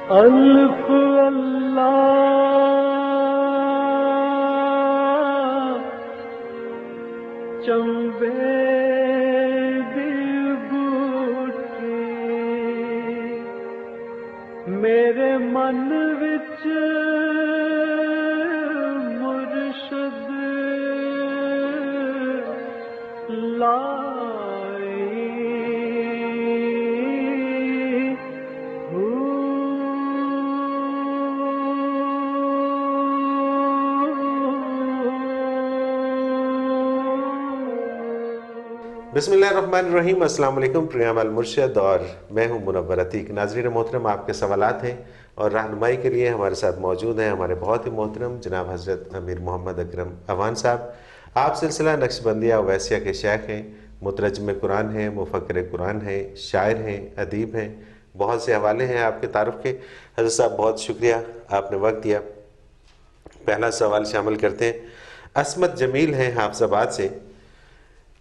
الف اللہ چنبے دل بوٹی میرے من وچ مرشد لائی بسم اللہ الرحمن الرحیم۔ السلام علیکم، پروگرام المرشد اور میں ہوں منور عتیق۔ ناظرین محترم، آپ کے سوالات ہیں اور رہنمائی کے لیے ہمارے ساتھ موجود ہیں ہمارے بہت ہی محترم جناب حضرت امیر محمد اکرم اعوان صاحب۔ آپ سلسلہ نقشبندیہ اویسیہ کے شیخ ہیں، مترجم قرآن ہیں، مفکر قرآن ہیں، شاعر ہیں، ادیب ہیں، بہت سے حوالے ہیں آپ کے تعارف کے۔ حضرت صاحب بہت شکریہ، آپ نے وقت دیا۔ پہلا سوال شامل کرتے ہیں۔ عصمت جمیل ہیں حافظ آباد سے،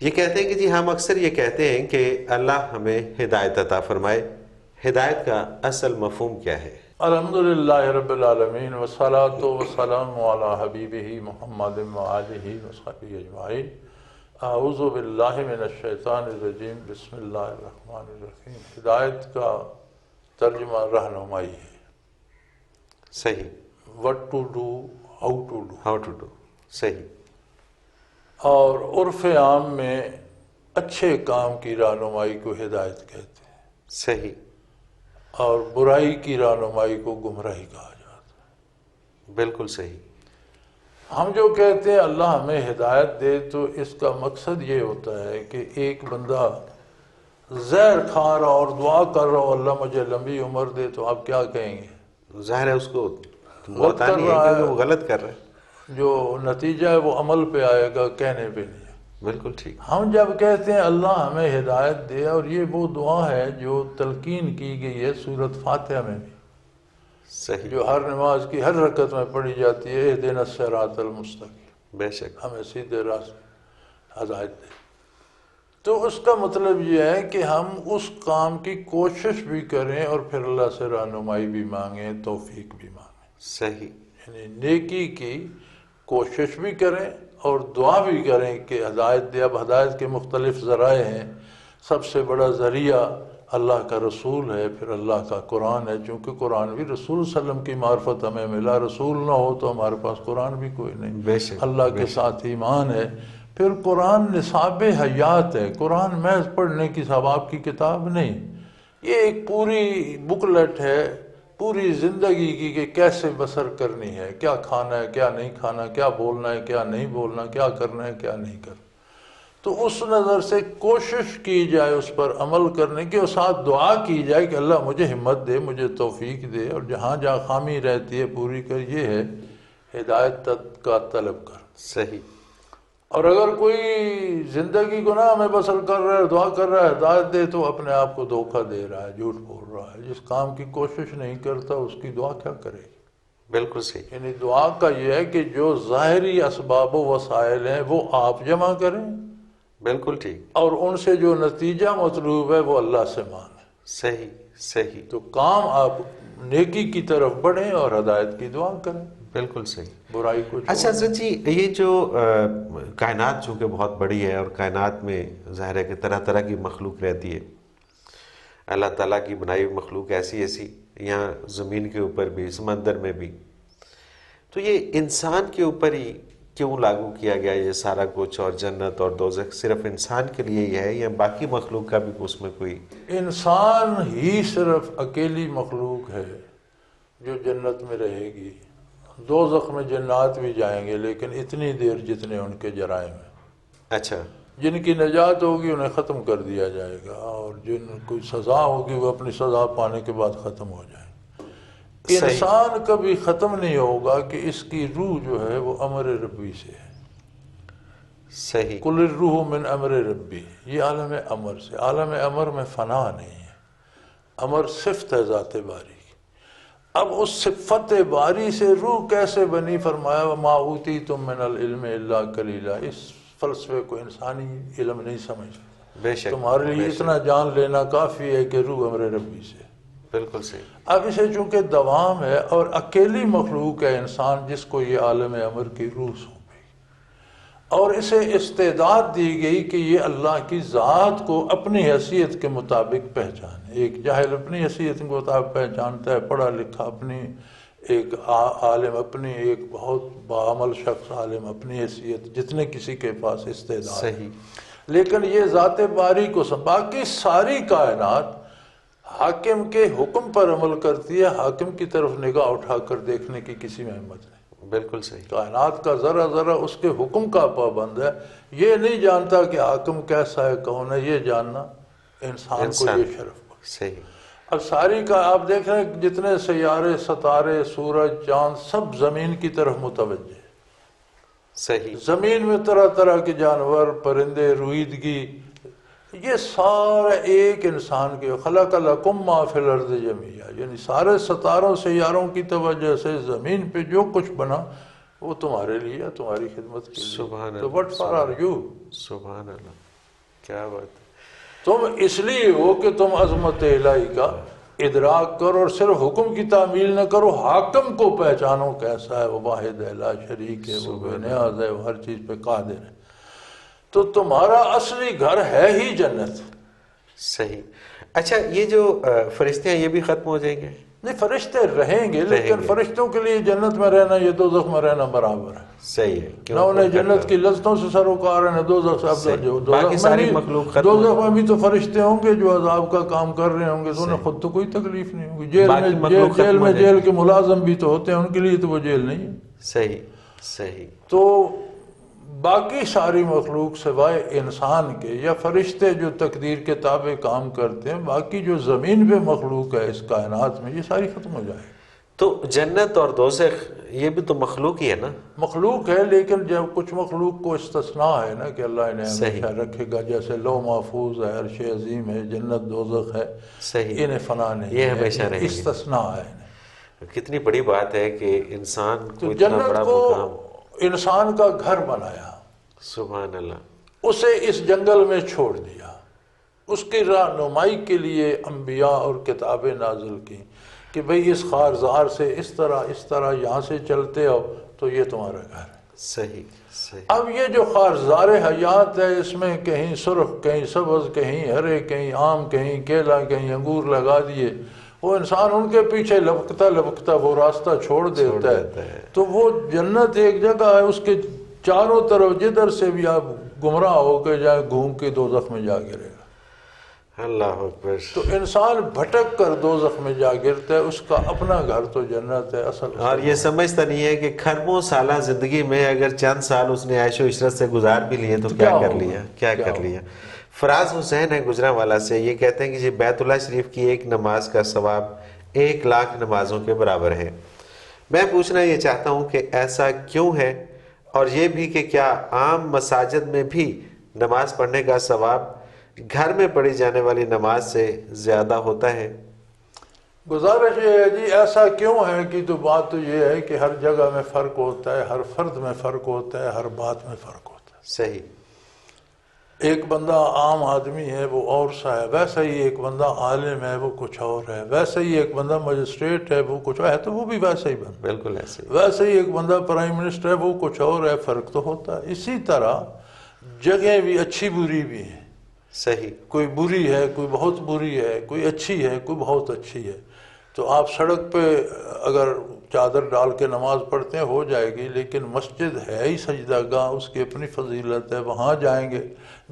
یہ کہتے ہیں کہ جی ہم اکثر یہ کہتے ہیں کہ اللہ ہمیں ہدایت عطا فرمائے، ہدایت کا اصل مفہوم کیا ہے؟ الحمدللہ رب العالمین والصلاة والسلام علی حبیبہ محمد وآلہ وصحبہ اجمعین۔ اعوذ باللہ من الشیطان الرجیم، بسم اللہ الرحمن الرحیم۔ ہدایت کا ترجمہ رہنمائی ہے۔ صحیح۔ what to do، how to do۔ صحیح۔ اور عرف عام میں اچھے کام کی رہنمائی کو ہدایت کہتے ہیں، صحیح۔ اور برائی کی رہنمائی کو گمراہی کہا جاتا ہے۔ بالکل صحیح۔ ہم جو کہتے ہیں اللہ ہمیں ہدایت دے تو اس کا مقصد یہ ہوتا ہے کہ ایک بندہ زہر کھا رہا اور دعا کر رہا ہو اللہ مجھے لمبی عمر دے، تو آپ کیا کہیں گے؟ ظاہر ہے اس کو ہوتا نہیں ہے کہ وہ غلط کر رہا ہے، جو نتیجہ ہے وہ عمل پہ آئے گا، کہنے پہ نہیں۔ بالکل ٹھیک۔ ہم جب کہتے ہیں اللہ ہمیں ہدایت دے، اور یہ وہ دعا ہے جو تلقین کی گئی ہے سورۃ فاتحہ میں بھی، صحیح، جو ہر نماز کی ہر رکعت میں پڑھی جاتی ہے، اہدنا الصراط المستقیم، بے شک۔ ہمیں سیدھے راستے ہدایت دے۔ تو اس کا مطلب یہ ہے کہ ہم اس کام کی کوشش بھی کریں اور پھر اللہ سے رہنمائی بھی مانگیں، توفیق بھی مانگیں۔ صحیح۔ یعنی نیکی کی کوشش بھی کریں اور دعا بھی کریں کہ ہدایت دے۔ اب ہدایت کے مختلف ذرائع ہیں، سب سے بڑا ذریعہ اللہ کا رسول ہے، پھر اللہ کا قرآن ہے، چونکہ قرآن بھی رسول صلی اللہ علیہ وسلم کی معرفت ہمیں ملا، رسول نہ ہو تو ہمارے پاس قرآن بھی کوئی نہیں، بے شک، اللہ کے ساتھ ایمان ہے۔ پھر قرآن نصاب حیات ہے، قرآن محض پڑھنے کی ثواب کی کتاب نہیں، یہ ایک پوری بکلٹ ہے پوری زندگی کی کہ کیسے بسر کرنی ہے، کیا کھانا ہے، کیا نہیں کھانا، کیا بولنا ہے، کیا نہیں بولنا، کیا کرنا ہے، کیا نہیں کرنا۔ تو اس نظر سے کوشش کی جائے اس پر عمل کرنے کی، اور ساتھ دعا کی جائے کہ اللہ مجھے ہمت دے، مجھے توفیق دے، اور جہاں جہاں خامی رہتی ہے پوری کر۔ یہ ہے ہدایت کا طلب کر۔ صحیح۔ اور اگر کوئی زندگی گناہ میں بسر کر رہا ہے، دعا کر رہا ہے ہدایت دے، تو اپنے آپ کو دھوکہ دے رہا ہے، جھوٹ بول رہا ہے۔ جس کام کی کوشش نہیں کرتا اس کی دعا کیا کرے گی؟ بالکل صحیح۔ یعنی دعا کا یہ ہے کہ جو ظاہری اسباب و وسائل ہیں وہ آپ جمع کریں، بالکل ٹھیک۔ اور ان سے جو نتیجہ مطلوب ہے وہ اللہ سے مانگیں۔ صحیح صحیح۔ تو کام آپ نیکی کی طرف بڑھیں اور ہدایت کی دعا کریں، بالکل صحیح۔ برائی کو چھوڑیں۔ اچھا حضرت جی، یہ جو کائنات چونکہ بہت بڑی ہے اور کائنات میں ظاہر ہے کہ طرح طرح کی مخلوق رہتی ہے، اللہ تعالیٰ کی بنائی ہوئی مخلوق ایسی ایسی، یہاں زمین کے اوپر بھی، سمندر میں بھی، تو یہ انسان کے اوپر ہی کیوں لاگو کیا گیا یہ سارا کچھ، اور جنت اور دوزخ صرف انسان کے لیے ہی ہے یا باقی مخلوق کا بھی اس میں کوئی؟ انسان ہی صرف اکیلی مخلوق ہے جو جنت میں رہے گی، دوزخ میں جنات بھی جائیں گے لیکن اتنی دیر جتنے ان کے جرائم ہیں۔ اچھا۔ جن کی نجات ہوگی انہیں ختم کر دیا جائے گا، اور جن کو سزا ہوگی وہ اپنی سزا پانے کے بعد ختم ہو جائیں گے۔ انسان کبھی ختم نہیں ہوگا کہ اس کی روح جو ہے وہ امر ربی سے ہے۔ صحیح۔ کل الروح من امر ربی، یہ عالم امر سے، عالم امر میں فنا نہیں ہے، امر صفت ہے ذات باری۔ اب اس صفت باری سے روح کیسے بنی؟ فرمایا وما اوتیتم من العلم الا قلیلا۔ اس فلسفے کو انسانی علم نہیں سمجھتا۔ بے شک، تمہارے لیے اتنا جان لینا کافی ہے کہ روح امر ربی سے۔ بالکل صحیح. اب اسے چونکہ دوام ہے اور اکیلی مخلوق ہے انسان جس کو یہ عالم امر کی روح سونپی اور اسے استعداد دی گئی کہ یہ اللہ کی ذات کو اپنی حیثیت کے مطابق پہچانے. ایک جاہل اپنی حیثیت کے مطابق پہچانتا ہے، پڑھا لکھا اپنی، ایک عالم اپنی، ایک بہت باعمل شخص عالم اپنی حیثیت، جتنے کسی کے پاس استعداد. صحیح. لیکن یہ ذات باری کو باقی ساری کائنات حاکم کے حکم پر عمل کرتی ہے، حاکم کی طرف نگاہ اٹھا کر دیکھنے کی کسی میں ہمت نہیں. بالکل صحیح. کائنات کا ذرا ذرا اس کے حکم کا پابند ہے. یہ نہیں جانتا کہ حاکم کیسا ہے، کون ہے. یہ جاننا انسان کو یہ شرف ہو. صحیح. اب ساری کا آپ دیکھ رہے ہیں جتنے سیارے، ستارے، سورج، چاند سب زمین کی طرف متوجہ ہے. صحیح. زمین میں طرح طرح کے جانور، پرندے، رویدگی، یہ سارا ایک انسان کے خلق لکم ما فی الارض جمیعا، یعنی سارے ستاروں سیاروں کی توجہ سے زمین پہ جو کچھ بنا وہ تمہارے لیے، تمہاری خدمت کے لیے. سبحان اللہ. تو وٹ فار آر یو؟ سبحان اللہ. کیا بات ہے. تم اس لیے ہو کہ تم عظمت الہی کا ادراک کرو اور صرف حکم کی تعمیل نہ کرو، حاکم کو پہچانو کیسا ہے. وہ واحد ہے، لا شریک ہے، وہ بے نیاز ہے، وہ ہر چیز پہ قادر ہے. تو تمہارا اصلی گھر ہے ہی جنت. صحیح. اچھا، یہ جو فرشتے ہیں یہ بھی ختم ہو جائیں گے؟ نہیں، فرشتے رہیں گے، لیکن فرشتوں کے لیے جنت میں رہنا یہ دوزخ میں رہنا برابر ہے. صحیح ہے. نہ انہیں جنت کی لذتوں سے سروکار ہے، دوزخ سے. باقی ساری مخلوق ختم ہو دوزخ میں بھی تو فرشتے ہوں گے جو عذاب کا کام کر رہے ہوں گے، تو انہیں خود تو کوئی تکلیف نہیں ہوگی. جیل کے ملازم بھی تو ہوتے ہیں، ان کے لیے تو وہ جیل نہیں ہے. صحیح. صحیح. تو باقی ساری مخلوق سوائے انسان کے یا فرشتے جو تقدیر کے تابع کام کرتے ہیں، باقی جو زمین پہ مخلوق ہے اس کائنات میں، یہ ساری ختم ہو جائے. تو جنت اور دوزخ یہ بھی تو مخلوق ہی ہے نا؟ مخلوق ہے، لیکن جب کچھ مخلوق کو استثناء ہے نا کہ اللہ انہیں ہمیشہ رکھے گا، جیسے لوح محفوظ ہے، عرش عظیم ہے، جنت دوزخ ہے. صحیح. انہیں فنا نہیں، یہ ہمیشہ رہیں گے. استثناء ہے انہیں. کتنی بڑی بات ہے کہ انسان کو تو اتنا بڑا جنت مقام. کو انسان کا گھر بنایا، سبحان اللہ. اسے اس جنگل میں چھوڑ دیا، اس کی رہنمائی کے لیے انبیاء اور کتابیں نازل کی کہ بھئی اس خارزار سے اس طرح یہاں سے چلتے ہو تو یہ تمہارا گھر ہے. صحیح. صحیح. اب یہ جو خارزار حیات ہے، اس میں کہیں سرخ، کہیں سبز، کہیں ہرے، کہیں آم، کہیں کیلا، کہیں انگور لگا دیے. وہ انسان ان کے پیچھے لپکتا وہ راستہ چھوڑ دیتا ہے. تو وہ جنت ایک جگہ ہے، اس کے چاروں طرف جدھر سے بھی آپ گمراہ ہو کے جائیں گھوم کے دوزخ میں جا گرے گا. اللہ اکبر. تو انسان بھٹک کر دوزخ میں جا گرتا ہے، اس کا اپنا گھر تو جنت ہے اصل. اور یہ سمجھتا نہیں ہے کہ خربوں سالہ زندگی میں اگر چند سال اس نے عیش و عشرت سے گزار بھی لیے تو کیا کر لیا. فراز حسین ہے گجرانوالہ سے، یہ کہتے ہیں کہ جی بیت اللہ شریف کی ایک نماز کا ثواب 1,00,000 نمازوں کے برابر ہے. میں پوچھنا یہ چاہتا ہوں کہ ایسا کیوں ہے، اور یہ بھی کہ کیا عام مساجد میں بھی نماز پڑھنے کا ثواب گھر میں پڑھی جانے والی نماز سے زیادہ ہوتا ہے؟ گزارش یہ ہے جی ایسا کیوں ہے کہ تو بات تو یہ ہے کہ ہر جگہ میں فرق ہوتا ہے، ہر فرد میں فرق ہوتا ہے، ہر بات میں فرق ہوتا ہے. صحیح. ایک بندہ عام آدمی ہے وہ اور سا ہے، ویسا ہی ایک بندہ عالم ہے وہ کچھ اور ہے، ویسا ہی ایک بندہ مجسٹریٹ ہے وہ کچھ ہے تو وہ بھی ویسا ہی بندہ. بالکل ایسے ہی. ویسے ہی ایک بندہ پرائم منسٹر ہے وہ کچھ اور ہے، فرق تو ہوتا ہے. اسی طرح جگہیں بھی اچھی بری بھی ہیں. صحیح. کوئی بری ہے، کوئی بہت بری ہے، کوئی اچھی ہے، کوئی بہت اچھی ہے. تو آپ سڑک پہ اگر چادر ڈال کے نماز پڑھتے ہیں ہو جائے گی، لیکن مسجد ہے ہی سجدہ گاہ، اس کی اپنی فضیلت ہے، وہاں جائیں گے.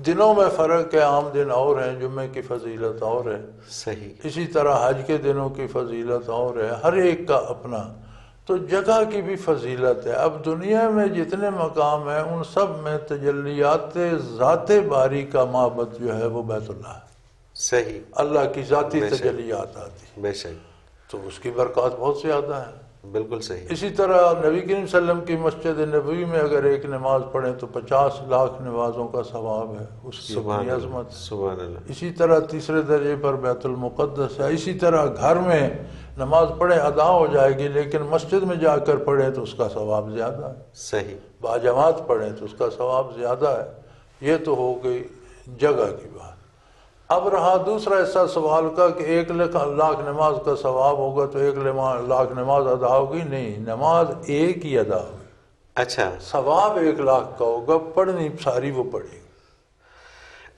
دنوں میں فرق ہے، عام دن اور ہیں، جمعے کی فضیلت اور ہے. صحیح. اسی طرح حج کے دنوں کی فضیلت اور ہے، ہر ایک کا اپنا. تو جگہ کی بھی فضیلت ہے. اب دنیا میں جتنے مقام ہیں ان سب میں تجلیات ذات باری کا معبد جو ہے وہ بیت اللہ ہے. صحیح. اللہ کی ذاتی تجلیات آتی، بے شک. تو اس کی برکات بہت زیادہ ہیں. بالکل صحیح. اسی طرح نبی کریم صلی اللہ علیہ وسلم کی مسجد نبوی میں اگر ایک نماز پڑھیں تو 50 لاکھ نمازوں کا ثواب ہے. اس کی اپنی عظمت. سبحان اللہ. اسی طرح تیسرے درجے پر بیت المقدس ہے. اسی طرح گھر میں نماز پڑھیں ادا ہو جائے گی، لیکن مسجد میں جا کر پڑھیں تو اس کا ثواب زیادہ ہے. صحیح. باجماعت پڑھیں تو اس کا ثواب زیادہ ہے. یہ تو ہو گئی جگہ کی بات. اب رہا دوسرا حصہ سوال کا کہ 1,00,000 نماز کا ثواب ہوگا تو 1,00,000 نماز ادا ہوگی؟ نہیں، نماز ایک ہی ادا ہوگی، اچھا ثواب 1,00,000 کا ہوگا، پڑھنی ساری وہ پڑھے گی۔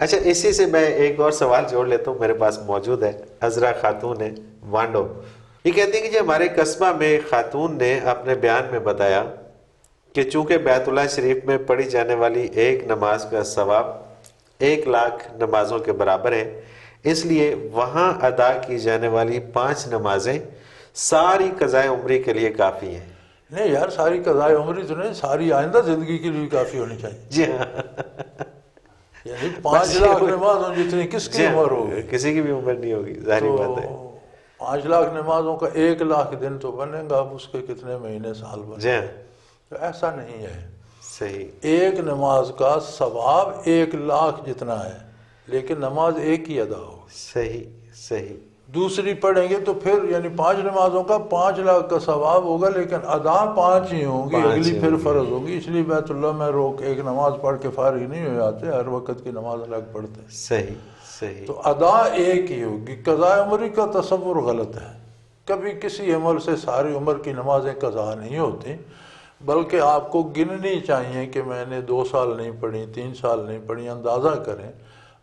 اچھا، اسی سے میں ایک اور سوال جوڑ لیتا ہوں، میرے پاس موجود ہے، عذرا خاتون ہے وانڈو۔ یہ کہتی ہیں کہ جی ہمارے قصبہ میں ایک خاتون نے اپنے بیان میں بتایا کہ چونکہ بیت اللہ شریف میں پڑھی جانے والی ایک نماز کا ثواب 1,00,000 نمازوں کے برابر ہے، اس لیے وہاں ادا کی جانے والی 5 نمازیں ساری قضائے عمری کے لیے کافی ہیں۔ نہیں یار، ساری قضائے عمری تو نہیں، ساری آئندہ زندگی کے لیے کافی ہونی چاہیے۔ جی ہاں، یعنی 5,00,000 نمازوں جتنی کس کی عمر ہوگی؟ کسی کی بھی عمر نہیں ہوگی، ظاہری بات ہے۔ 5,00,000 نمازوں کا 1,00,000 دن تو بنے گا، اب اس کے کتنے مہینے سال بنے؟ جی ہاں، تو ایسا نہیں ہے، صحیح، ایک نماز کا ثواب 1,00,000 جتنا ہے، لیکن نماز ایک ہی ادا ہو۔ صحیح صحیح، دوسری پڑھیں گے تو پھر یعنی 5 نمازوں کا 5,00,000 کا ثواب ہوگا، لیکن ادا 5 ہی ہوں گی، 5 اگلی ہی پھر ہوں گی۔ فرض ہوگی۔ اس لیے بیت اللہ میں روک ایک نماز پڑھ کے فارغ نہیں ہو جاتے، ہر وقت کی نماز الگ پڑھتے ہیں۔ صحیح صحیح، تو ادا ایک ہی ہوگی۔ قضاء عمری کا تصور غلط ہے، کبھی کسی عمل سے ساری عمر کی نمازیں قضا نہیں ہوتی، بلکہ آپ کو گننی چاہیے کہ میں نے 2 سال نہیں پڑھی، 3 سال نہیں پڑھی، اندازہ کریں،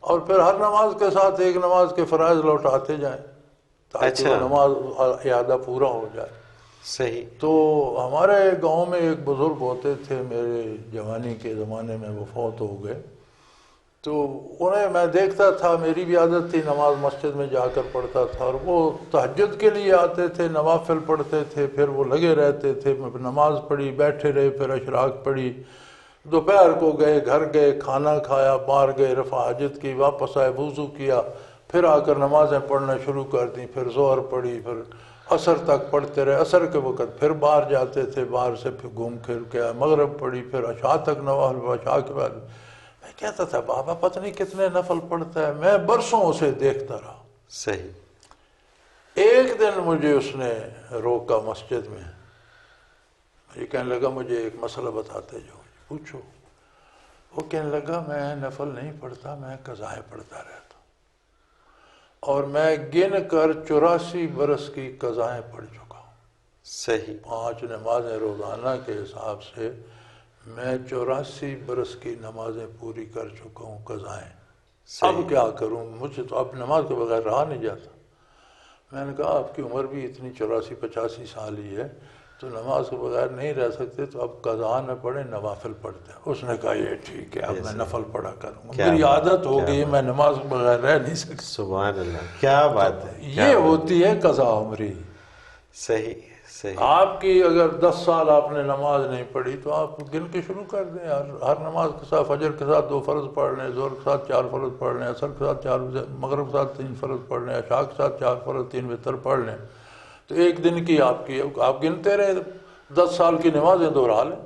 اور پھر ہر نماز کے ساتھ ایک نماز کے فرائض لوٹاتے جائیں تاکہ وہ نماز اعادہ پورا ہو جائے۔ صحیح، تو ہمارے گاؤں میں ایک بزرگ ہوتے تھے، میرے جوانی کے زمانے میں وہ فوت ہو گئے، تو انہیں میں دیکھتا تھا، میری بھی عادت تھی، نماز مسجد میں جا کر پڑھتا تھا، اور وہ تہجد کے لیے آتے تھے، نوافل پڑھتے تھے، پھر وہ لگے رہتے تھے، نماز پڑھی، بیٹھے رہے، پھر اشراق پڑھی، دوپہر کو گئے، گھر گئے، کھانا کھایا، باہر گئے، رفع حاجت کی، واپس آئے، وضو کیا، پھر آ کر نمازیں پڑھنا شروع کر دیں، پھر ظہر پڑھی، پھر عصر تک پڑھتے رہے، عصر کے وقت پھر باہر جاتے تھے، باہر سے پھر گھوم پھر کے مغرب پڑھی، پھر عشاء تک نوافل، عشاء کے بعد میں کہتا تھا بابا پتہ نہیں کتنے نفل پڑھتا ہے، میں برسوں اسے دیکھتا رہا۔ صحیح، ایک دن مجھے اس نے روکا مسجد میں، مجھے کہنے لگا مجھے ایک مسئلہ بتاتے جو، پوچھو۔ وہ کہنے لگا میں نفل نہیں پڑھتا، میں قضائیں پڑھتا رہتا، اور میں گن کر 84 برس کی قضائیں پڑھ چکا ہوں۔ صحیح، 5 نمازیں روزانہ کے حساب سے میں 84 برس کی نمازیں پوری کر چکا ہوں قضائیں۔ اب کیا کروں، مجھے تو اب نماز کے بغیر رہا نہیں جاتا۔ میں نے کہا آپ کی عمر بھی اتنی 84-85 سال ہی ہے، تو نماز کے بغیر نہیں رہ سکتے، تو اب قضا نہ پڑھیں، نوافل پڑھتے ہیں۔ اس نے کہا یہ ٹھیک ہے، اب میں نفل پڑھا کروں گا، میری عادت ہو گئی، میں نماز کے بغیر رہ نہیں سکتا۔ سبحان اللہ، کیا بات ہے، یہ ہوتی ہے قضا عمری۔ صحیح صحیح، آپ کی اگر 10 سال آپ نے نماز نہیں پڑھی تو آپ گن کے شروع کر دیں، ہر نماز کے ساتھ فجر کے ساتھ 2 فرض پڑھ لیں، ظہر کے ساتھ 4 فرض پڑھ لیں، عصر کے ساتھ 4، مغرب کے ساتھ 3 فرض پڑھ لیں، عشاء کے ساتھ 4 فرض، 3 وتر پڑھ لیں، تو ایک دن کی آپ گنتے رہے، 10 سال کی نمازیں دوہرا لیں۔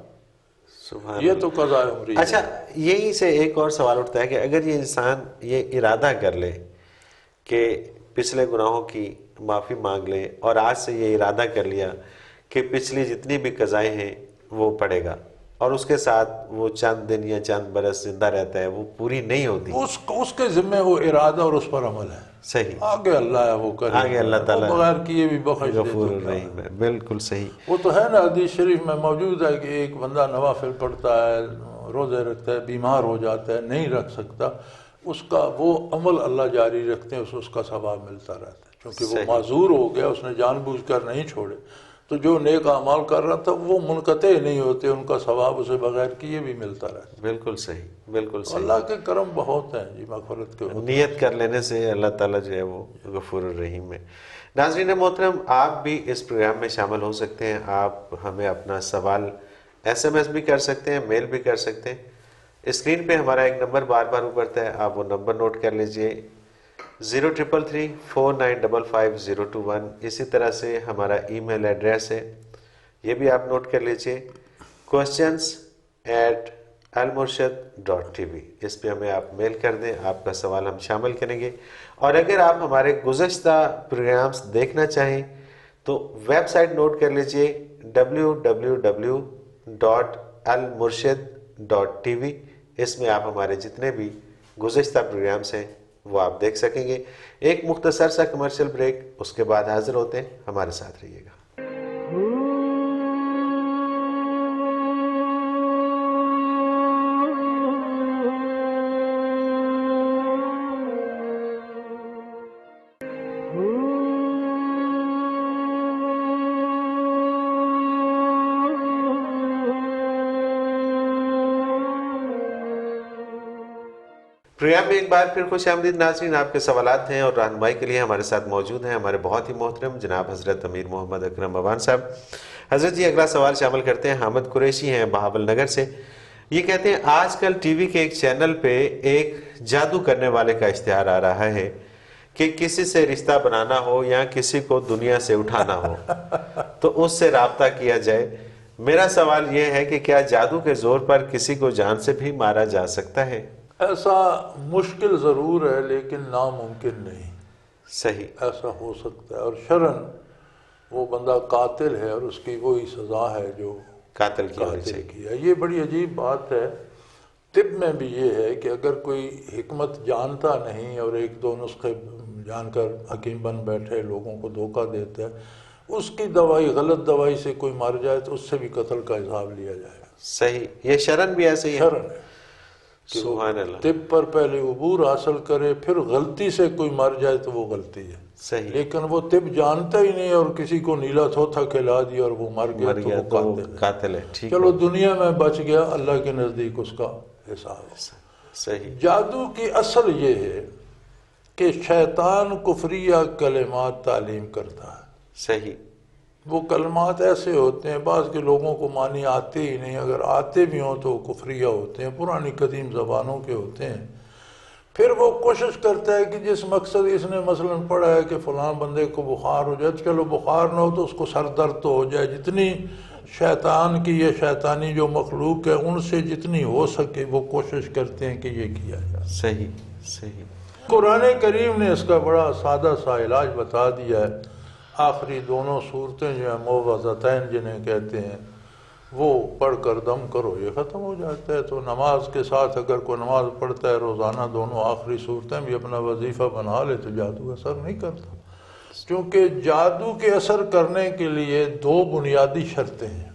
سبحان یہ تو قضاء عمری ہے۔ اچھا، یہی سے ایک اور سوال اٹھتا ہے کہ اگر یہ انسان یہ ارادہ کر لے کہ پچھلے گناہوں کی معافی مانگ لے، اور آج سے یہ ارادہ کر لیا کہ پچھلی جتنی بھی قضائیں ہیں وہ پڑھے گا، اور اس کے ساتھ وہ چند دن یا چند برس زندہ رہتا ہے، وہ پوری نہیں ہوتی، اس کے ذمہ وہ ارادہ اور اس پر عمل ہے، صحیح، آگے اللہ ہے وہ کرے، آگے اللہ تعالیٰ وہ بغیر کیے بھی بخش دے غفور تو کیا ہے۔ الرحیم ہے، بالکل صحیح، وہ تو ہے نا، حدیث شریف میں موجود ہے کہ ایک بندہ نوافل پڑھتا ہے، روزے رکھتا ہے، بیمار ہو جاتا ہے، نہیں رکھ سکتا، اس کا وہ عمل اللہ جاری رکھتے ہیں، اس کا ثواب ملتا رہتا ہے، کیونکہ وہ معذور ہو گیا، اس نے جان بوجھ کر نہیں چھوڑے، تو جو نیک اعمال کر رہا تھا وہ منقطع نہیں ہوتے، ان کا ثواب اسے بغیر کیے بھی ملتا رہتا ہے۔ بالکل صحیح، بالکل صحیح، اللہ کے کرم بہت ہیں جی، مغفرت کے ہوتے ہیں۔ نیت کر لینے سے اللہ تعالیٰ جو ہے وہ غفور الرحیم ہے۔ ناظرین محترم، آپ بھی اس پروگرام میں شامل ہو سکتے ہیں، آپ ہمیں اپنا سوال SMS بھی کر سکتے ہیں، میل بھی کر سکتے ہیں۔ اسکرین پہ ہمارا ایک نمبر بار بار اوپرتا ہے، آپ وہ نمبر نوٹ کر لیجئے، 0333-4955-021۔ اسی طرح سے ہمارا ای میل ایڈریس ہے، یہ بھی آپ نوٹ کر لیجئے، questions@almurshid.tv۔ اس پہ ہمیں آپ میل کر دیں، آپ کا سوال ہم شامل کریں گے۔ اور اگر آپ ہمارے گزشتہ پروگرامز دیکھنا چاہیں تو ویب سائٹ نوٹ کر لیجئے www.almurshid.tv۔ اس میں آپ ہمارے جتنے بھی گزشتہ پروگرامز ہیں وہ آپ دیکھ سکیں گے۔ ایک مختصر سا کمرشل بریک، اس کے بعد حاضر ہوتے ہیں، ہمارے ساتھ رہیے گا۔ پروگرام میں ایک بار پھر خوش آمدید ناظرین، آپ کے سوالات ہیں اور رہنمائی کے لیے ہمارے ساتھ موجود ہیں ہمارے بہت ہی محترم جناب حضرت امیر محمد اکرم عوان صاحب۔ حضرت جی اگلا سوال شامل کرتے ہیں، حامد قریشی ہیں بہاول نگر سے۔ یہ کہتے ہیں آج کل ٹی وی کے ایک چینل پہ ایک جادو کرنے والے کا اشتہار آ رہا ہے کہ کسی سے رشتہ بنانا ہو یا کسی کو دنیا سے اٹھانا ہو تو اس سے رابطہ کیا جائے۔ میرا سوال یہ ہے کہ کیا جادو کے زور پر کسی کو جان سے بھی مارا جا سکتا ہے؟ ایسا مشکل ضرور ہے لیکن ناممکن نہیں۔ صحیح، ایسا ہو سکتا ہے، اور شرعاً وہ بندہ قاتل ہے اور اس کی وہی سزا ہے جو قاتل کی ہونی قاتل چاہیے۔ کی ہے۔ یہ بڑی عجیب بات ہے۔ طب میں بھی یہ ہے کہ اگر کوئی حکمت جانتا نہیں اور ایک دو نسخے جان کر حکیم بن بیٹھے لوگوں کو دھوکہ دیتا ہے، اس کی دوائی غلط دوائی سے کوئی مر جائے تو اس سے بھی قتل کا حساب لیا جائے گا۔ صحیح، یہ شرن بھی ایسے ہی ہے۔ شرعاً ہے کہ سبحان اللہ، طب پر پہلے عبور حاصل کرے، پھر غلطی سے کوئی مر جائے تو وہ غلطی ہے۔ صحیح، لیکن وہ طب جانتا ہی نہیں اور کسی کو نیلا تھوتھا کھلا دیا اور وہ مر گیا تو وہ قاتل ہے۔ قاتل ہے۔ ٹھیک، چلو دنیا میں بچ گیا، اللہ کے نزدیک اس کا حساب ہے۔ صحیح، جادو کی اصل یہ ہے کہ شیطان کفریہ کلمات تعلیم کرتا ہے۔ صحیح، وہ کلمات ایسے ہوتے ہیں بعض کے لوگوں کو معنی آتے ہی نہیں، اگر آتے بھی ہوں تو کفریہ ہوتے ہیں، پرانی قدیم زبانوں کے ہوتے ہیں۔ پھر وہ کوشش کرتا ہے کہ جس مقصد اس نے مثلاً پڑھا ہے کہ فلاں بندے کو بخار ہو جائے، چلو بخار نہ ہو تو اس کو سر درد تو ہو جائے، جتنی شیطان کی یا شیطانی جو مخلوق ہے ان سے جتنی ہو سکے وہ کوشش کرتے ہیں کہ یہ کیا جائے۔ صحیح، صحیح، قرآن کریم نے اس کا بڑا سادہ سا علاج بتا دیا ہے۔ آخری دونوں صورتیں جو ہیں موعظتین جنہیں کہتے ہیں، وہ پڑھ کر دم کرو، یہ ختم ہو جاتا ہے۔ تو نماز کے ساتھ اگر کوئی نماز پڑھتا ہے روزانہ دونوں آخری صورتیں بھی اپنا وظیفہ بنا لے تو جادو اثر نہیں کرتا، کیونکہ جادو کے اثر کرنے کے لیے دو بنیادی شرطیں ہیں۔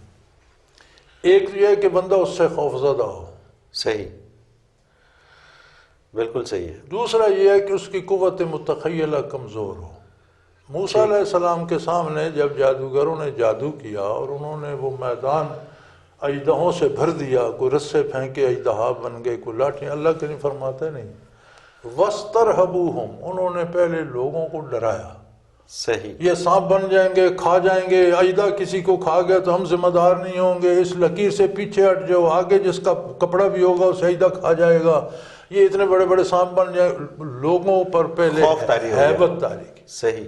ایک یہ ہے کہ بندہ اس سے خوفزدہ ہو، صحیح، بالکل صحیح ہے۔ دوسرا یہ ہے کہ اس کی قوت متخیلہ کمزور ہو۔ موسیٰ علیہ السلام کے سامنے جب جادوگروں نے جادو کیا اور انہوں نے وہ میدان اژدہوں سے بھر دیا، کوئی رسے پھینکے اژدہا بن گئے، کوئی لاٹھیں، اللہ کے نہیں فرماتا نہیں وَاسْتَرْهَبُوهُمْ، انہوں نے پہلے لوگوں کو ڈرایا، صحیح، یہ سانپ بن جائیں گے، کھا جائیں گے، اژدہا کسی کو کھا گیا تو ہم ذمہ دار نہیں ہوں گے، اس لکیر سے پیچھے ہٹ جاؤ، آگے جس کا کپڑا بھی ہوگا اسے اژدہا کھا جائے گا، یہ اتنے بڑے بڑے سانپ بن جائیں۔ لوگوں پر پہلے خوف طاری ہو گیا۔ ہیبت طاری کی۔ صحیح،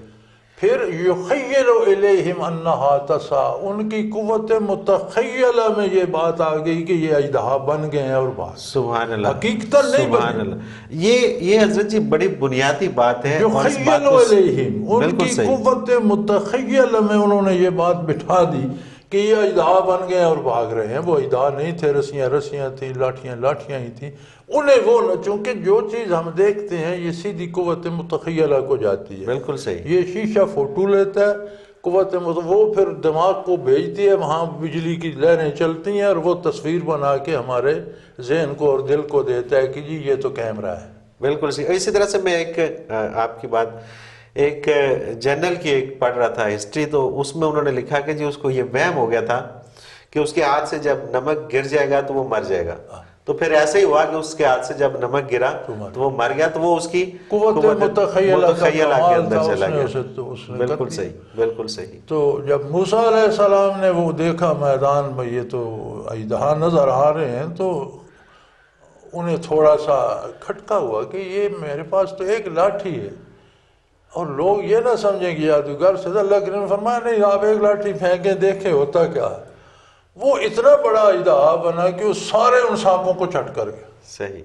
پھر یخیل الیہم انہا تسعی، ان کی قوت متخیلہ میں یہ بات آ گئی کہ یہ اژدہا بن گئے ہیں اور بات سبحان اللہ، حقیقتاً نہیں سبحان بنے۔ اللہ۔ یہ حضرت جی بڑی بنیادی بات ہے، اور اس بات یخیل کو الیہم، ان بالکل کی صحیح، قوت متخیلہ میں انہوں نے یہ بات بٹھا دی کہ یہ اژدہا بن گئے اور بھاگ رہے ہیں۔ وہ اژدہا نہیں تھے، رسیاں رسیاں تھیں، لاٹھیاں لاٹھیاں ہی تھیں۔ انہیں وہ نہ، چونکہ جو چیز ہم دیکھتے ہیں یہ سیدھی قوت متخیلہ کو جاتی ہے۔ بالکل صحیح، یہ شیشہ فوٹو لیتا ہے، وہ پھر دماغ کو بھیجتی ہے، وہاں بجلی کی لہریں چلتی ہیں اور وہ تصویر بنا کے ہمارے ذہن کو اور دل کو دیتا ہے کہ جی یہ تو کیمرہ ہے۔ بالکل صحیح۔ اسی طرح سے میں ایک آپ کی بات، ایک جرنل کی ایک پڑھ رہا تھا ہسٹری، تو اس میں انہوں نے لکھا کہ جی اس کو یہ وہم ہو گیا تھا کہ اس کے ہاتھ سے جب نمک گر جائے گا تو وہ مر جائے گا، تو پھر ایسے ہی ہوا کہ اس کے ہاتھ سے جب نمک گرا تو وہ مر گیا، تو وہ اس کی قوت متخیلہ کے اندر چلا گیا۔ اس نے بالکل صحیح، بالکل صحیح، تو جب موسیٰ علیہ السلام نے وہ دیکھا میدان میں یہ تو اژدہا نظر آ رہے ہیں، تو انہیں تھوڑا سا کھٹکا ہوا کہ یہ میرے پاس تو ایک لاٹھی ہے، اور لوگ یہ نہ سمجھیں کہ جادوگر سے، اللہ کے نے فرمایا نہیں، آپ ایک لاٹھی پھینکیں دیکھیں ہوتا کیا ہے۔ وہ اتنا بڑا اژدہا بنا کہ وہ سارے ان سانپوں کو چٹ کر گیا۔ صحیح،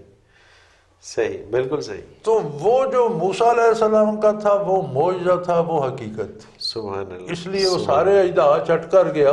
صحیح، بالکل صحیح، تو وہ جو موسیٰ علیہ السلام کا تھا وہ معجزہ تھا، وہ حقیقت تھی، سبحان اللہ، اس لیے وہ سارے اژدہا چٹ کر گیا،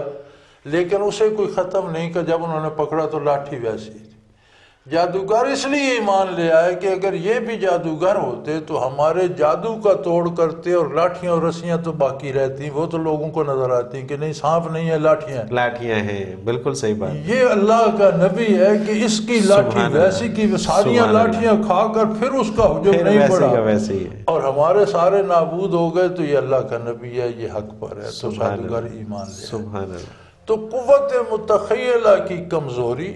لیکن اسے کوئی ختم نہیں کہ جب انہوں نے پکڑا تو لاٹھی ویسی تھی۔ جادوگر اس لیے ایمان لے آئے کہ اگر یہ بھی جادوگر ہوتے تو ہمارے جادو کا توڑ کرتے اور لاٹھیاں اور رسیاں تو باقی رہتی، وہ تو لوگوں کو نظر آتی کہ نہیں سانپ نہیں ہے، لاٹھیاں ہیں۔ لاٹھیاں ہیں، بالکل صحیح بات۔ یہ اللہ کا نبی ہے کہ اس کی لاٹھی سبحان اللہ، ویسی کی ساریاں سبحان اللہ، لاٹھیاں کھا کر پھر اس کا حجم پھر نہیں ویسے پڑا کا ویسے ہی ہے۔ اور ہمارے سارے نابود ہو گئے، تو یہ اللہ کا نبی ہے، یہ حق پر ہے، تو سبحان جادوگر اللہ، ایمان لے آئے۔ سبحان اللہ۔ تو قوت متخیلہ کی کمزوری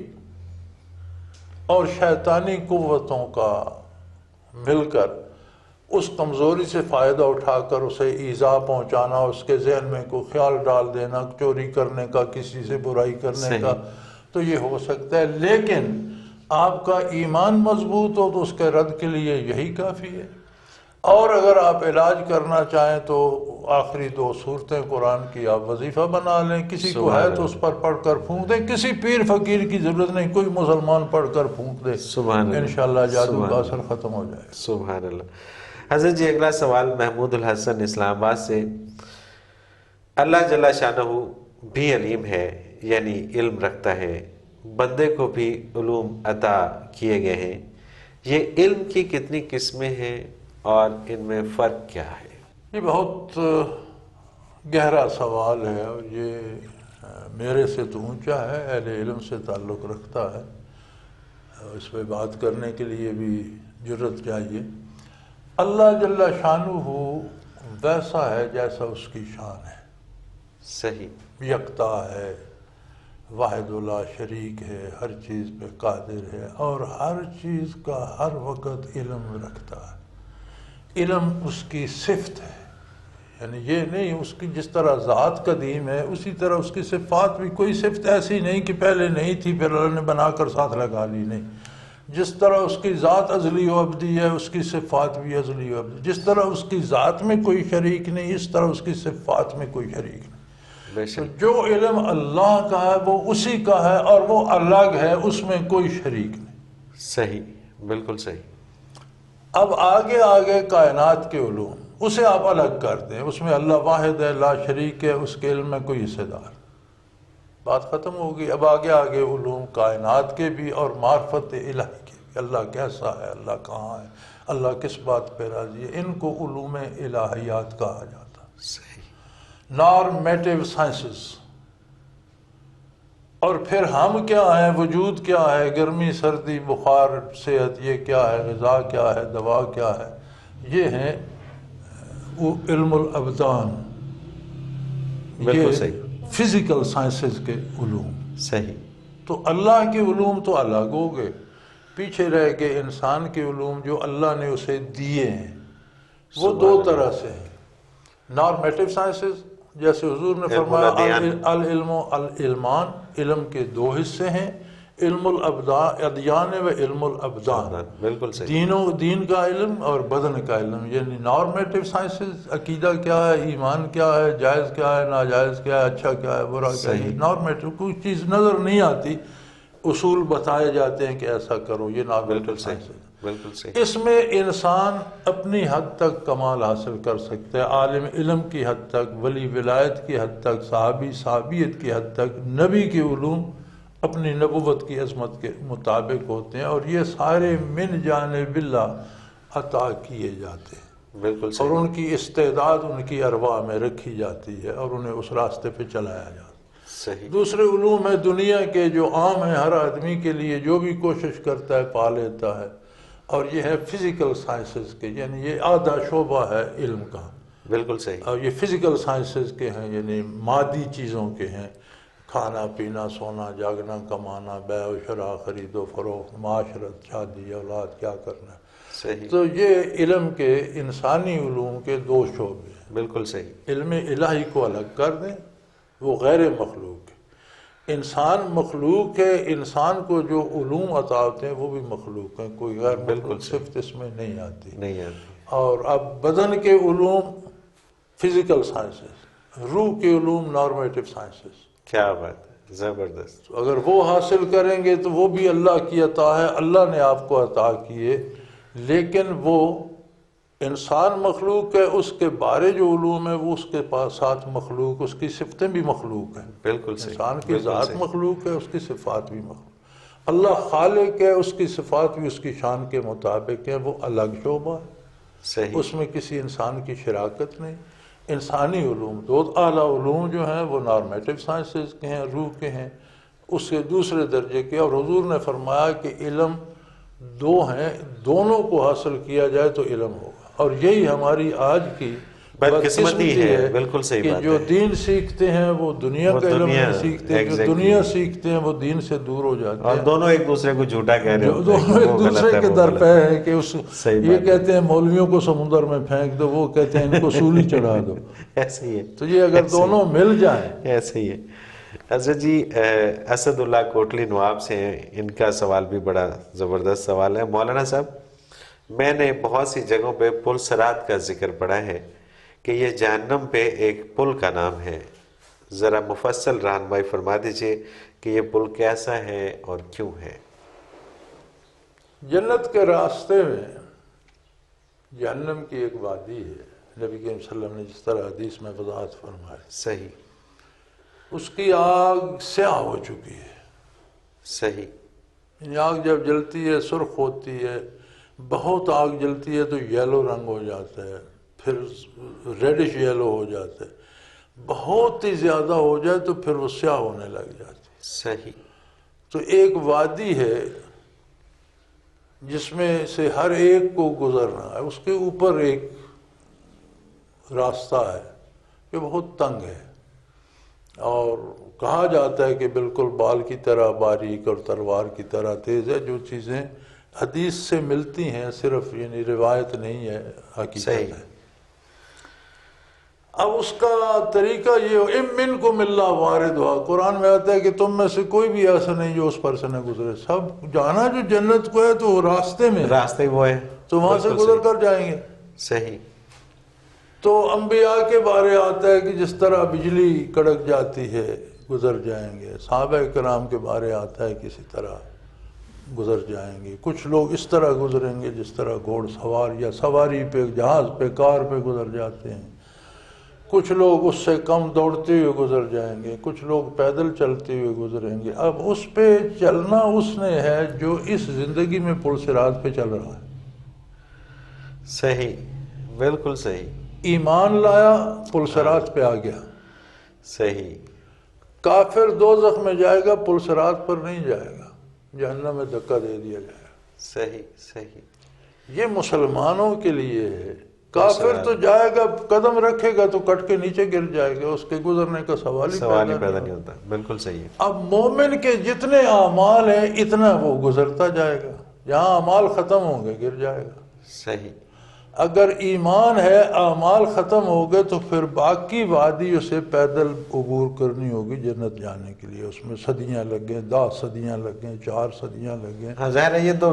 اور شیطانی قوتوں کا مل کر اس کمزوری سے فائدہ اٹھا کر اسے ایذا پہنچانا، اس کے ذہن میں کوئی خیال ڈال دینا چوری کرنے کا، کسی سے برائی کرنے کا، تو یہ ہو سکتا ہے۔ لیکن آپ کا ایمان مضبوط ہو تو اس کے رد کے لیے یہی کافی ہے۔ اور اگر آپ علاج کرنا چاہیں تو آخری 2 صورتیں قرآن کی آپ وظیفہ بنا لیں، کسی کو ہے تو اس پر پڑھ کر پھونک دیں، کسی پیر فقیر کی ضرورت نہیں، کوئی مسلمان پڑھ کر پھونک دے، سبحان اللہ، انشاءاللہ جادو سبحان کا اثر ختم ہو جائے گا۔ سبحان اللہ۔ حضرت جی اگلا سوال محمود الحسن اسلام آباد سے، اللہ جل شانہ بھی علیم ہے، یعنی علم رکھتا ہے، بندے کو بھی علوم عطا کیے گئے ہیں، یہ علم کی کتنی قسمیں ہیں اور ان میں فرق کیا ہے؟ یہ بہت گہرا سوال ہے اور یہ میرے سے تو اونچا ہے، اہل علم سے تعلق رکھتا ہے، اس پہ بات کرنے کے لیے بھی جرت چاہیے۔ اللہ جل شانہ ویسا ہے جیسا اس کی شان ہے، صحیح، یکتا ہے، واحد لا شریک ہے، ہر چیز پہ قادر ہے اور ہر چیز کا ہر وقت علم رکھتا ہے۔ علم اس کی صفت ہے، یعنی یہ نہیں اس کی جس طرح ذات قدیم ہے اسی طرح اس کی صفات بھی، کوئی صفت ایسی نہیں کہ پہلے نہیں تھی پھر اللہ نے بنا کر ساتھ لگا لی، نہیں۔ جس طرح اس کی ذات ازلی و ابدی ہے اس کی صفات بھی ازلی و ابدی، جس طرح اس کی ذات میں کوئی شریک نہیں اس طرح اس کی صفات میں کوئی شریک نہیں۔ بے تو شک، جو علم اللہ کا ہے وہ اسی کا ہے اور وہ الگ ہے، اس میں کوئی شریک نہیں۔ صحیح، بالکل صحیح۔ اب آگے کائنات کے علوم اسے آپ الگ کر دیں، اس میں اللہ واحد ہے، لا شریک ہے، اس کے علم میں کوئی حصے دار، بات ختم ہوگی۔ اب آگے علوم کائنات کے بھی اور معرفت الہی کے بھی، اللہ کیسا ہے، اللہ کہاں ہے، اللہ کس بات پہ راضی ہے، ان کو علوم الہیات کہا جاتا ہے۔ صحیح، نارمیٹیو سائنسز۔ اور پھر ہم کیا ہیں، وجود کیا ہے، گرمی سردی بخار صحت، یہ کیا ہے، غذا کیا ہے، دوا کیا ہے، یہ ہیں علم الابدان، بالکل یہ صحیح، فزیکل سائنسز کے علوم۔ صحیح، تو اللہ کے علوم تو الگ ہو گئے، پیچھے رہ گئے انسان کے علوم جو اللہ نے اسے دیے ہیں، وہ 2 طرح سے ہیں۔ نارمیٹیو سائنسز، جیسے حضور نے فرمایا العلم و العلمان، علم کے 2 حصے ہیں، علم الادیان و علم الابدان، بالکل صحیح، دین کا علم اور بدن کا علم، یعنی نارمیٹیو سائنسز، عقیدہ کیا ہے، ایمان کیا ہے، جائز کیا ہے، ناجائز کیا ہے، اچھا کیا ہے، برا کیا ہے، نارمیٹیو کوئی چیز نظر نہیں آتی، اصول بتائے جاتے ہیں کہ ایسا کرو، یہ نارمیٹیو سائنسز۔ بالکل صحیح، اس میں انسان اپنی حد تک کمال حاصل کر سکتا ہے، عالم علم کی حد تک، ولی ولایت کی حد تک، صحابی صحابیت کی حد تک، نبی کے علوم اپنی نبوت کی عظمت کے مطابق ہوتے ہیں، اور یہ سارے من جانب اللہ عطا کیے جاتے ہیں، بالکل اور صحیح، ان کی استعداد ان کی ارواح میں رکھی جاتی ہے اور انہیں اس راستے پہ چلایا جاتا ہے۔ صحیح، دوسرے علوم ہیں دنیا کے جو عام ہیں، ہر آدمی کے لیے جو بھی کوشش کرتا ہے پا لیتا ہے، اور یہ ہے فزیکل سائنسز کے، یعنی یہ آدھا شعبہ ہے علم کا، بالکل صحیح، اور یہ فزیکل سائنسز کے ہیں، یعنی مادی چیزوں کے ہیں، کھانا پینا سونا جاگنا کمانا، بیع و شراء خرید و فروخت، معاشرت شادی اولاد کیا کرنا ہے۔ صحیح، تو یہ علم کے انسانی علوم کے 2 شعبے ہیں۔ بالکل صحیح، علم الہی کو الگ کر دیں، وہ غیر مخلوق ہے، انسان مخلوق ہے، انسان کو جو علوم عطا ہوتے ہیں وہ بھی مخلوق ہیں، کوئی غیر مخلوق صفت اس میں نہیں آتی۔ نہیں آتی، اور اب بدن کے علوم فزیکل سائنسز، روح کے علوم نارمیٹیو سائنسز، کیا بات ہے، زبردست، اگر وہ حاصل کریں گے تو وہ بھی اللہ کی عطا ہے، اللہ نے آپ کو عطا کیے، لیکن وہ انسان مخلوق ہے، اس کے بارے جو علوم ہے وہ اس کے پاس ساتھ مخلوق، اس کی صفتیں بھی مخلوق ہیں، بالکل صحیح، انسان کی ذات مخلوق ہے، اس کی صفات بھی مخلوق، اللہ خالق ہے، اس کی صفات بھی اس کی شان کے مطابق ہیں، وہ الگ شعبہ ہے، صحیح، اس میں کسی انسان کی شراکت نہیں۔ انسانی علوم دو اعلیٰ علوم جو ہیں وہ نارمیٹو سائنسز کے ہیں، روح کے ہیں، اس کے دوسرے درجے کے، اور حضور نے فرمایا کہ علم دو ہیں، دونوں کو حاصل کیا جائے تو علم ہوگا۔ اور یہی ہماری آج کی بدقسمتی ہے، بالکل صحیح کہ بات جو ہے۔ دین سیکھتے ہیں وہ دنیا کا علم نہیں سیکھتے، جو دنیا سیکھتے ہیں وہ دین سے دور ہو جاتے ہیں، اور دونوں ایک دوسرے کو جھوٹا کہہ رہے ہوتے ہیں، دونوں ایک دوسرے کے در پہ ہے کہ یہ کہتے ہیں مولویوں کو سمندر میں پھینک دو، وہ کہتے ہیں ان کو سولی چڑھا دو۔ ایسے ہی ہے، تو یہ اگر دونوں مل جائیں۔ ایسے ہی ہے۔ حضرت جی اسد اللہ کوٹلی نواب سے ہیں، ان کا سوال بھی بڑا زبردست سوال ہے۔ مولانا صاحب، میں نے بہت سی جگہوں پہ پل صراط کا ذکر پڑھا ہے کہ یہ جہنم پہ ایک پل کا نام ہے، ذرا مفصل رہنمائی فرما دیجئے کہ یہ پل کیسا ہے اور کیوں ہے؟ جنت کے راستے میں جہنم کی ایک وادی ہے، نبی کریم صلی اللہ علیہ وسلم نے جس طرح حدیث میں وضاحت فرمائی، صحیح، اس کی آگ سیاہ ہو چکی ہے۔ صحیح، یعنی آگ جب جلتی ہے سرخ ہوتی ہے، بہت آگ جلتی ہے تو یلو رنگ ہو جاتا ہے، پھر ریڈش یلو ہو جاتا ہے، بہت ہی زیادہ ہو جائے تو پھر وہ سیاہ ہونے لگ جاتی ہے۔ صحیح، تو ایک وادی ہے جس میں سے ہر ایک کو گزرنا ہے، اس کے اوپر ایک راستہ ہے جو بہت تنگ ہے، اور کہا جاتا ہے کہ بالکل بال کی طرح باریک اور تلوار کی طرح تیز ہے۔ جو چیزیں حدیث سے ملتی ہیں، صرف یعنی روایت نہیں ہے، حقیقت ہے۔ اب اس کا طریقہ یہ ہو، ام منکم الا واردھا، قرآن میں آتا ہے کہ تم میں سے کوئی بھی ایسا نہیں جو اس پر سے نہ گزرے۔ سب جانا جو جنت کو ہے تو وہ راستے میں، راستے وہ ہے تو وہاں سے گزر کر جائیں گے۔ صحیح، تو انبیاء کے بارے آتا ہے کہ جس طرح بجلی کڑک جاتی ہے گزر جائیں گے، صحابہ کرام کے بارے آتا ہے کسی طرح گزر جائیں گے، کچھ لوگ اس طرح گزریں گے جس طرح گھوڑ سوار یا سواری پہ، جہاز پہ، کار پہ گزر جاتے ہیں، کچھ لوگ اس سے کم دوڑتے ہوئے گزر جائیں گے، کچھ لوگ پیدل چلتے ہوئے گزریں گے۔ اب اس پہ چلنا اس نے ہے جو اس زندگی میں پل صراط پہ چل رہا ہے۔ صحیح، بالکل صحیح، ایمان لایا، پل صراط پہ آ گیا۔ صحیح، کافر دوزخ میں جائے گا، پل صراط پر نہیں جائے گا، جہنم میں دھکا دے دیا جائے گا۔ صحیح، صحیح، یہ مسلمانوں کے لیے ہے۔ کافر تو جائے گا، قدم رکھے گا تو کٹ کے نیچے گر جائے گا، اس کے گزرنے کا سوال ہی پیدا نہیں ہوتا۔ بالکل صحیح ہے۔ اب مومن کے جتنے اعمال ہیں اتنا وہ گزرتا جائے گا، جہاں اعمال ختم ہوں گے گر جائے گا۔ صحیح، اگر ایمان ہے، اعمال ختم ہو گئے تو پھر باقی وادی اسے پیدل عبور کرنی ہوگی جنت جانے کے لیے۔ اس میں صدیاں لگ گئیں، 10 صدیاں لگ گئیں، 4 صدیاں لگ گئیں۔ ہاں ظاہر ہے یہ تو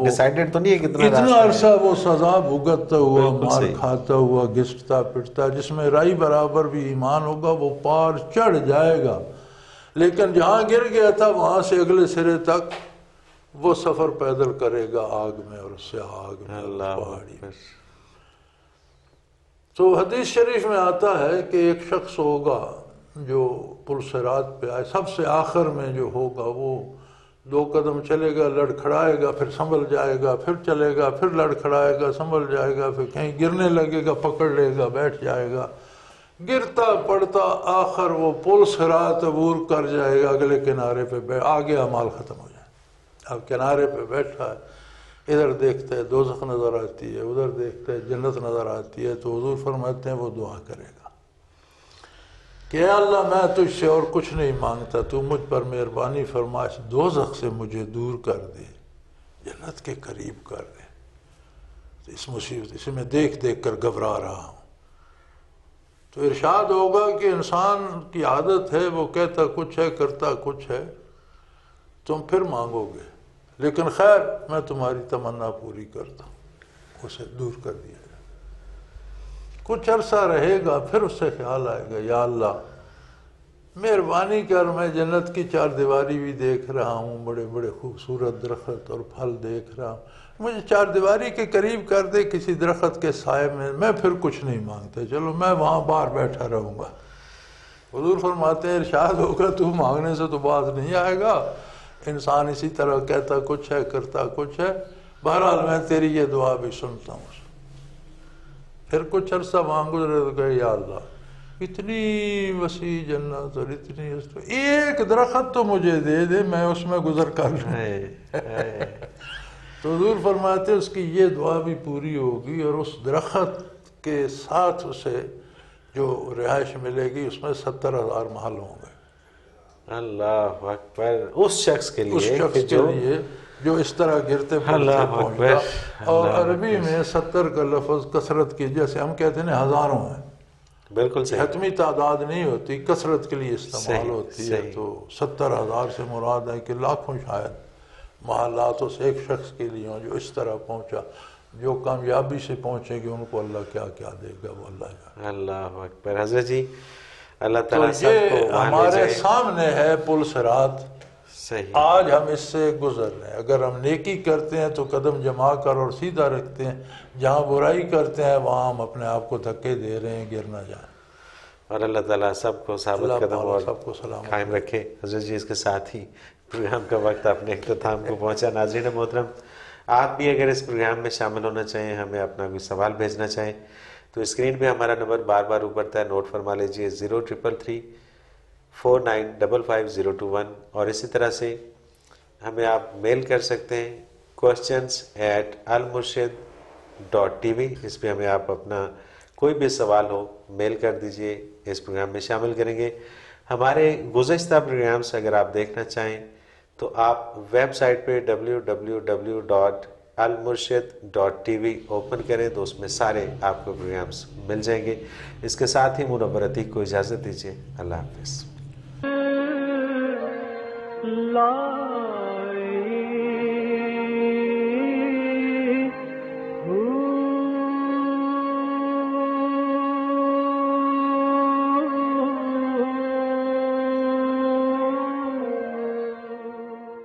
ڈیسائیڈڈ تو نہیں ہے اتنا عرصہ وہ سزا بھگتتا ہوا، مار کھاتا ہوا، گھسٹتا پٹتا، جس میں رائی برابر بھی ایمان ہوگا وہ پار چڑھ جائے گا، لیکن جہاں گر گیا تھا وہاں سے اگلے سرے تک وہ سفر پیدل کرے گا آگ میں، اور اس سے آگ میں، اللہ پہاڑی میں۔ تو حدیث شریف میں آتا ہے کہ ایک شخص ہوگا جو پل صراط پہ آئے، سب سے آخر میں جو ہوگا وہ 2 قدم چلے گا، لڑکھڑائے گا، پھر سنبھل جائے گا، پھر چلے گا، پھر لڑکھڑائے گا، سنبھل جائے گا، پھر کہیں گرنے لگے گا، پکڑ لے گا، بیٹھ جائے گا، گرتا پڑتا آخر وہ پل صراط عبور کر جائے گا، اگلے کنارے پہ آگے اعمال ختم ہو جائے۔ اب کنارے پہ بیٹھا ہے، ادھر دیکھتا ہے دوزخ نظر آتی ہے، ادھر دیکھتا ہے جنت نظر آتی ہے، تو حضور فرماتے ہیں وہ دعا کرے گا کہ اے اللہ میں تجھ سے اور کچھ نہیں مانگتا، تو مجھ پر مہربانی فرما، اس دوزخ سے مجھے دور کر دے، جنت کے قریب کر دے، تو اس مصیبت اسے میں دیکھ دیکھ کر گھبرا رہا ہوں۔ تو ارشاد ہوگا کہ انسان کی عادت ہے، وہ کہتا کچھ ہے کرتا کچھ ہے، تم پھر مانگو گے، لیکن خیر میں تمہاری تمنا پوری کرتا ہوں، اسے دور کر دیا جائے۔ کچھ عرصہ رہے گا، پھر اس سے خیال آئے گا یا اللہ مہربانی کر، میں جنت کی 4 دیواری بھی دیکھ رہا ہوں، بڑے بڑے خوبصورت درخت اور پھل دیکھ رہا ہوں، مجھے 4 دیواری کے قریب کر دے کسی درخت کے سائے میں پھر کچھ نہیں مانگتا، چلو میں وہاں باہر بیٹھا رہوں گا۔ حضور فرماتے ہیں ارشاد ہوگا تو مانگنے سے تو باز نہیں آئے گا، انسان اسی طرح کہتا کچھ ہے کرتا کچھ ہے. بہرحال میں تیری یہ دعا بھی سنتا ہوں. پھر کچھ عرصہ وہاں گزرے تو کہے یا اللہ اتنی وسیع جنت اور اتنی ایک درخت تو مجھے دے دے میں اس میں گزر کر لوں. تو حضور فرماتے اس کی یہ دعا بھی پوری ہوگی اور اس درخت کے ساتھ اسے جو رہائش ملے گی اس میں 70,000 محل ہوں گے. اللہ اکبر. اس شخص کے لیے اس شخص کے لیے جو اس طرح گرتے پڑتے پہنچتا. اور عربی میں 70 کا لفظ کثرت کی جیسے ہم کہتے ہیں ہزاروں ہیں. بالکل صحیح. حتمی تعداد نہیں ہوتی کثرت کے لیے استعمال ہوتی ہے. تو 70,000 سے مراد ہے کہ لاکھوں شاید محلات اس ایک شخص کے لیے ہوں جو اس طرح پہنچا. جو کامیابی سے پہنچے گی ان کو اللہ کیا کیا دے گا وہ اللہ جانے. اللہ اکبر. حضرت جی اللہ تو تعالیٰ سب کو یہ وہاں لے ہمارے جائے. سامنے ہے پل صراط. صحیح. آج ہم اس سے گزر رہے ہیں. اگر ہم نیکی کرتے ہیں تو قدم جما کر اور سیدھا رکھتے ہیں. جہاں برائی کرتے ہیں وہاں ہم اپنے آپ کو دھکے دے رہے ہیں گر نہ جائیں. اور اللہ تعالیٰ سب کو ثابت قدم اور سب کو سلامت قائم رکھے. حضرت جی اس کے ساتھ ہی پروگرام کا وقت اپنے اختتام کو پہنچا. ناظرین محترم آپ بھی اگر اس پروگرام میں شامل ہونا چاہیں ہمیں اپنا کوئی سوال بھیجنا چاہیں تو اسکرین پہ ہمارا نمبر بار بار ابھرتا ہے نوٹ فرما لیجئے 0333 4955 اور اسی طرح سے ہمیں آپ میل کر سکتے ہیں questions@almurshid.tv. اس پہ ہمیں آپ اپنا کوئی بھی سوال ہو میل کر دیجئے. اس پروگرام میں شامل کریں گے. ہمارے گزشتہ پروگرامز اگر آپ دیکھنا چاہیں تو آپ ویب سائٹ پہ www.almurshid.tv اوپن کریں تو اس میں سارے آپ کو پروگرامز مل جائیں گے. اس کے ساتھ ہی منور عتیق کو اجازت دیجیے. اللہ حافظ. لا